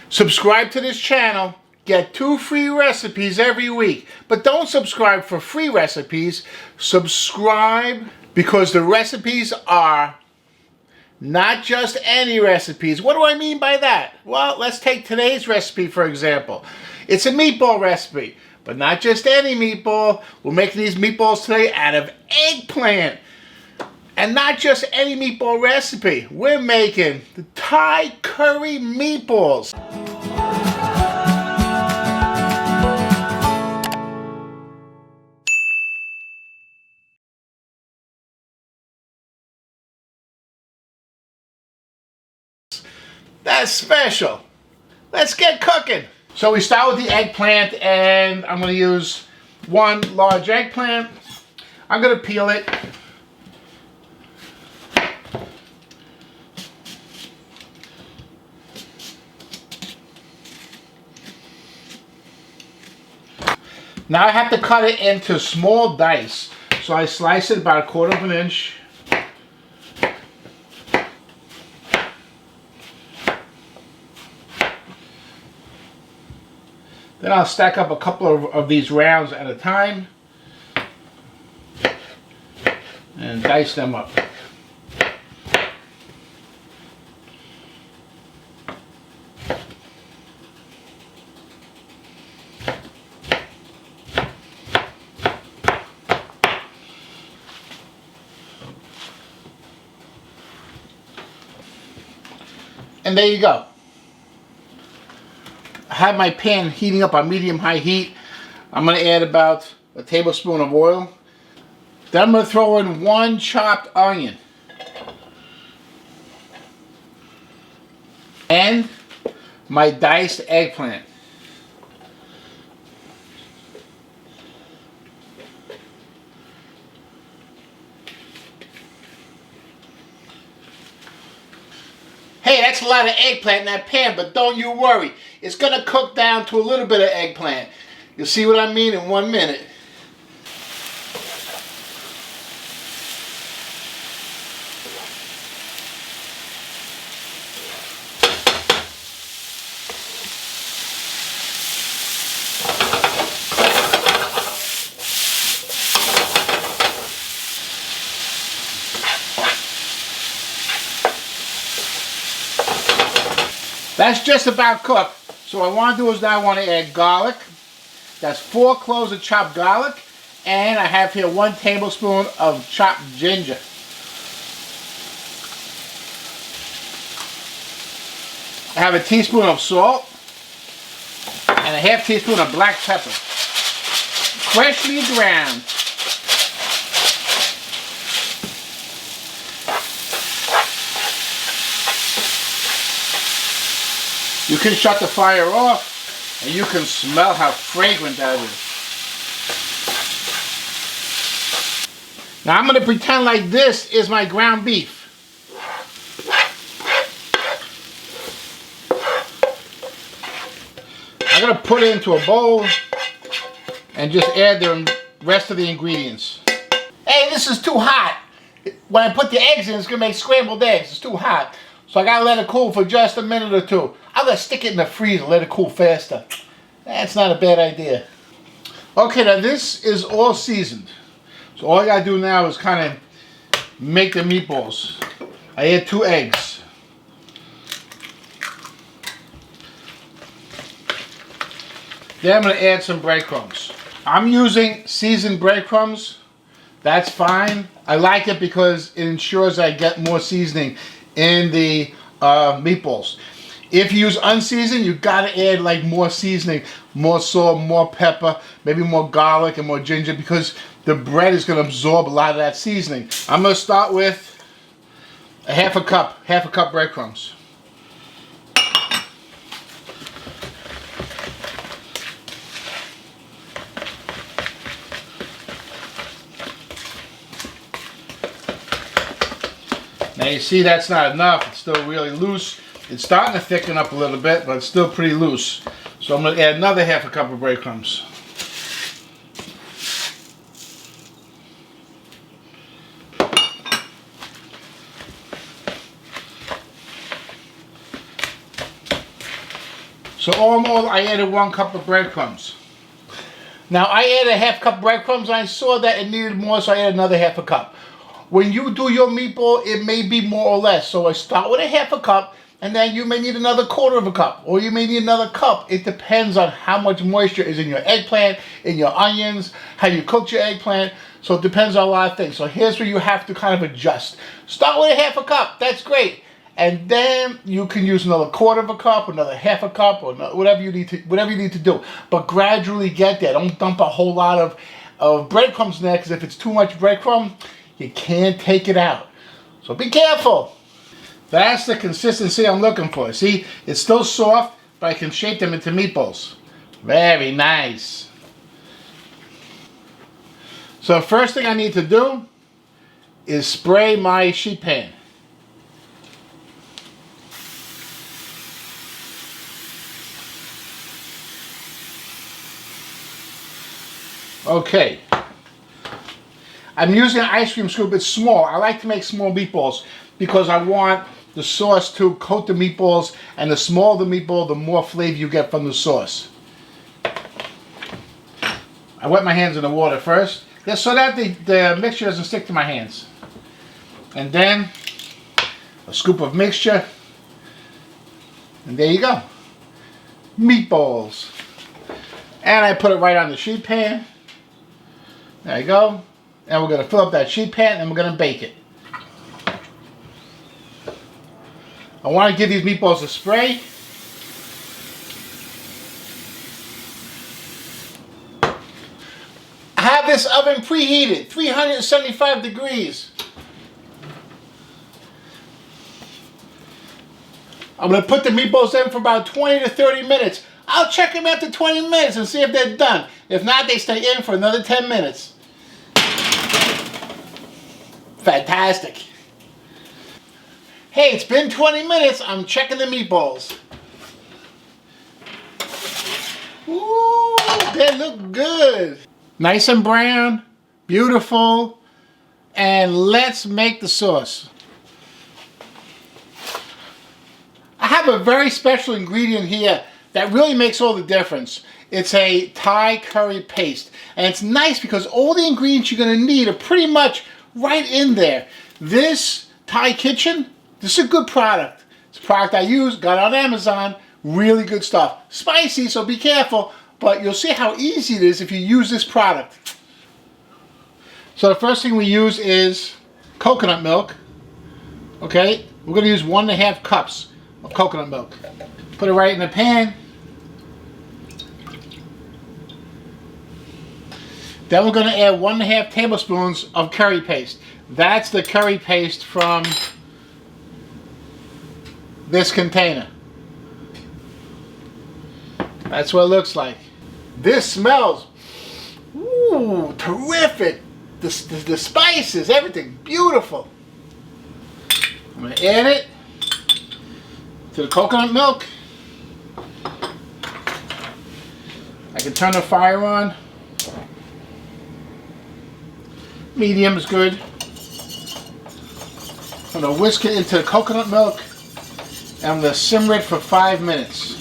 Subscribe to this channel. Get 2 free recipes every week. But don't subscribe for free recipes. Subscribe because the recipes are not just any recipes. What do I mean by that? Well, let's take today's recipe for example. It's a meatball recipe, but not just any meatball. We're making these meatballs today out of eggplant. And not just any meatball recipe. We're making the Thai curry meatballs. That's special. Let's get cooking. So we start with the eggplant, and I'm going to use 1 large eggplant. I'm going to peel it. Now I have to cut it into small dice. So I slice it about 1/4 of an inch. Then I'll stack up a couple of these rounds at a time and dice them up. And there you go. I have my pan heating up on medium-high heat. I'm going to add about a tablespoon of oil. Then I'm going to throw in 1 chopped onion. And my diced eggplant. Hey, that's a lot of eggplant in that pan, but don't you worry. It's going to cook down to a little bit of eggplant. You'll see what I mean in 1 minute. That's just about cooked. So what I want to do is now I want to add garlic. That's 4 cloves of chopped garlic. And I have here 1 tablespoon of chopped ginger. I have a teaspoon of salt. And a 1/2 teaspoon of black pepper. Freshly ground. You can shut the fire off, and you can smell how fragrant that is. Now I'm going to pretend like this is my ground beef. I'm going to put it into a bowl and just add the rest of the ingredients. Hey, this is too hot. When I put the eggs in, it's going to make scrambled eggs. It's too hot. So I got to let it cool for just a minute or 2. I'm going to stick it in the freezer, let it cool faster. That's not a bad idea. Okay, now this is all seasoned. So all I got to do now is kind of make the meatballs. I add 2 eggs. Then I'm going to add some breadcrumbs. I'm using seasoned breadcrumbs. That's fine. I like it because it ensures I get more seasoning in the meatballs. If you use unseasoned, you gotta add like more seasoning, more salt, more pepper, maybe more garlic and more ginger, because the bread is gonna absorb a lot of that seasoning. I'm gonna start with a half a cup breadcrumbs. Now you see that's not enough, it's still really loose. It's starting to thicken up a little bit, but it's still pretty loose. So I'm going to add another half a cup of breadcrumbs. So all in all, I added 1 cup of breadcrumbs. Now I added a half cup of breadcrumbs and I saw that it needed more, so I added another half a cup. When you do your meatball, it may be more or less. So I start with a half a cup, and then you may need another 1/4 cup, or you may need another cup. It depends on how much moisture is in your eggplant, in your onions, how you cooked your eggplant. So it depends on a lot of things. So here's where you have to kind of adjust. Start with a half a cup, that's great. And then you can use another 1/4 cup, another half a cup, or whatever you need to do. But gradually get there. Don't dump a whole lot of breadcrumbs in there, because if it's too much breadcrumb, you can't take it out. So be careful. That's the consistency I'm looking for. See, it's still soft, but I can shape them into meatballs. Very nice. So the first thing I need to do is spray my sheet pan. Okay. I'm using an ice cream scoop. It's small. I like to make small meatballs because I want the sauce to coat the meatballs, and the smaller the meatball, the more flavor you get from the sauce. I wet my hands in the water first, just so that the mixture doesn't stick to my hands. And then a scoop of mixture, and there you go. Meatballs. And I put it right on the sheet pan. There you go. And we're going to fill up that sheet pan and we're going to bake it. I want to give these meatballs a spray. I have this oven preheated, 375 degrees. I'm going to put the meatballs in for about 20 to 30 minutes. I'll check them after 20 minutes and see if they're done. If not, they stay in for another 10 minutes. Fantastic. Hey, it's been 20 minutes. I'm checking the meatballs. Ooh, they look good. Nice and brown, beautiful. And let's make the sauce. I have a very special ingredient here that really makes all the difference. It's a Thai curry paste. And it's nice because all the ingredients you're going to need are pretty much right in there. This Thai Kitchen, this is a good product. It's a product I use, got on Amazon. Really good stuff. Spicy, so be careful, but you'll see how easy it is if you use this product. So the first thing we use is coconut milk. Okay, we're going to use 1.5 cups of coconut milk. Put it right in the pan. Then we're going to add 1.5 tablespoons of curry paste. That's the curry paste from this container. That's what it looks like. This smells, ooh, terrific. The spices, everything, beautiful. I'm going to add it to the coconut milk. I can turn the fire on. Medium is good. I'm going to whisk it into the coconut milk and I'm going to simmer it for 5 minutes.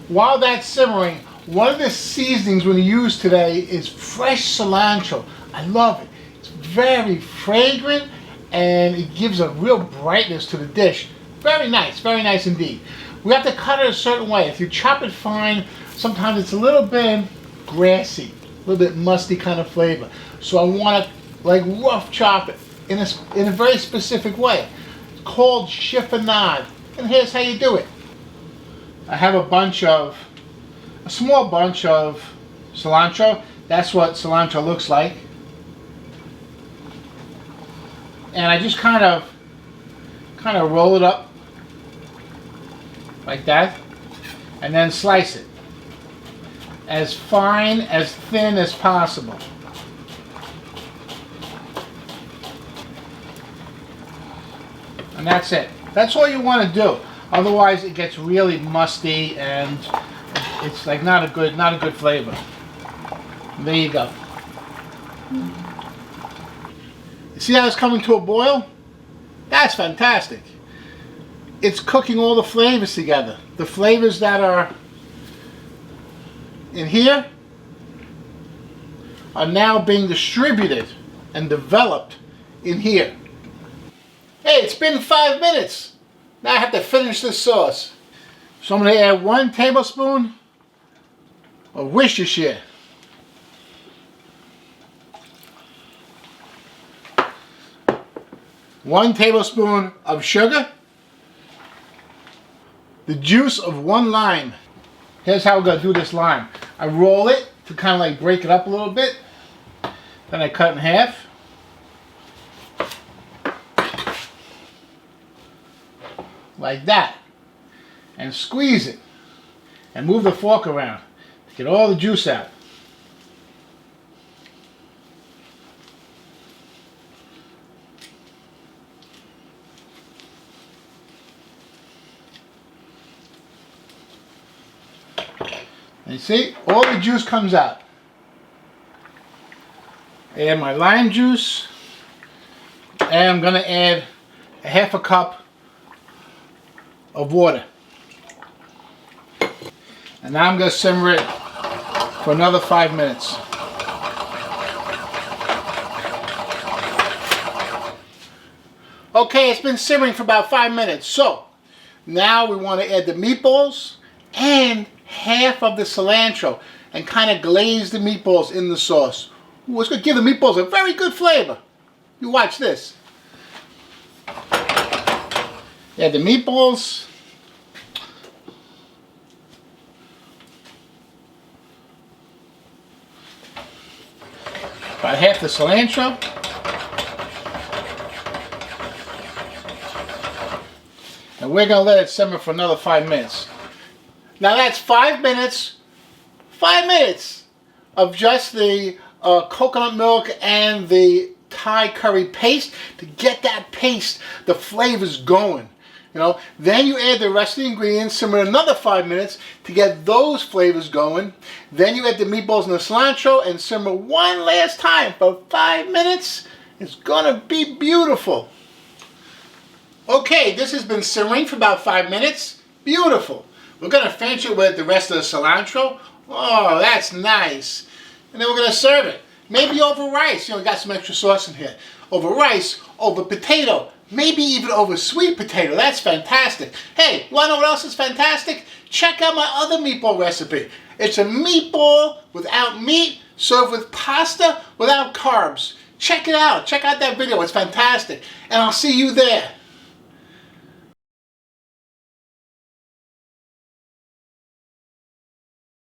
While that's simmering, one of the seasonings we're going to use today is fresh cilantro. I love it. It's very fragrant and it gives a real brightness to the dish. Very nice indeed. We have to cut it a certain way. If you chop it fine, sometimes it's a little bit grassy, a little bit musty kind of flavor. So I want to like rough chop it in a very specific way. It's called chiffonade. And here's how you do it. I have a small bunch of cilantro. That's what cilantro looks like. And I just kind of roll it up like that and then slice it as fine, as thin as possible. And that's it. That's all you want to do. Otherwise it gets really musty and it's like not a good flavor. And there you go. You see how it's coming to a boil? That's fantastic. it's cooking all the flavors together. The flavors that are in here are now being distributed and developed in here. Hey, it's been 5 minutes. Now I have to finish this sauce. So I'm going to add 1 tablespoon of Worcestershire. 1 tablespoon of sugar. The juice of 1 lime. Here's how we're going to do this lime. I roll it to kind of like break it up a little bit. Then I cut it in half. Like that. And squeeze it. And move the fork around to get all the juice out. And you see, all the juice comes out. Add my lime juice, and I'm going to add a 1/2 cup of water. And now I'm going to simmer it for another 5 minutes. Okay, it's been simmering for about 5 minutes. So, now we want to add the meatballs and 1/2 of the cilantro and kind of glaze the meatballs in the sauce. Ooh, it's going to give the meatballs a very good flavor. You watch this. Add the meatballs. About 1/2 the cilantro. And we're going to let it simmer for another 5 minutes. Now that's 5 minutes, 5 minutes of just the coconut milk and the Thai curry paste to get that paste, the flavors going. You know, then you add the rest of the ingredients, simmer another 5 minutes to get those flavors going. Then you add the meatballs and the cilantro and simmer one last time for 5 minutes. It's gonna be beautiful. Okay, this has been simmering for about 5 minutes. Beautiful. We're gonna finish it with the rest of the cilantro. Oh, that's nice. And then we're gonna serve it. Maybe over rice. You know, we got some extra sauce in here. Over rice, over potato, maybe even over sweet potato. That's fantastic. Hey, you wanna know what else is fantastic? Check out my other meatball recipe. It's a meatball without meat, served with pasta without carbs. Check it out. Check out that video. It's fantastic. And I'll see you there.